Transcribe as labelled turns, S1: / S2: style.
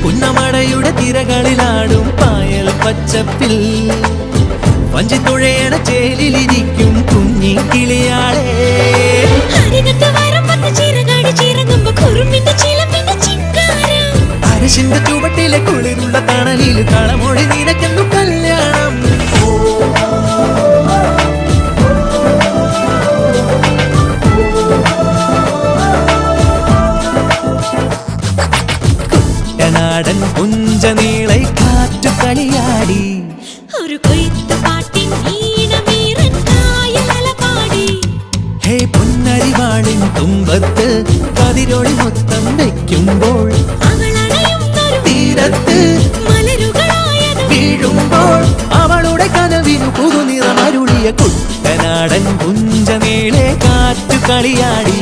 S1: പുന്നമടയുടെ തിരകളിലാടും പായൽ പച്ചപ്പിൽ വഞ്ചിത്തുഴയണ ചേലിലിരിക്കും കുഞ്ഞി കിളിയാളെ. അരശിന്റെ ചുവട്ടിലെ കുളിരുള്ള തണലിൽ കളമൊഴി നിനക്കെന്നു കല്യാണം. കുട്ടനാടൻ പുഞ്ചനീളെ കാറ്റു കളിയാടി
S2: ഒരു കൊയ്ത്ത് പാട്ടിൻ ഈണമീറൻ കായലല പാടി.
S1: ഹേ പൊന്നരിവാളിൻ തുമ്പത്ത് കതിരൊളി മൊത്തം വയ്ക്കുമ്പോൾ തീരത്ത്
S2: മലരുകളായത്
S1: വീഴുമ്പോൾ അവളുടെ കനവിനു പുതുനിറമരുളിയ കുട്ടനാടൻ പുഞ്ചനീളെ കാറ്റു കളിയാടി.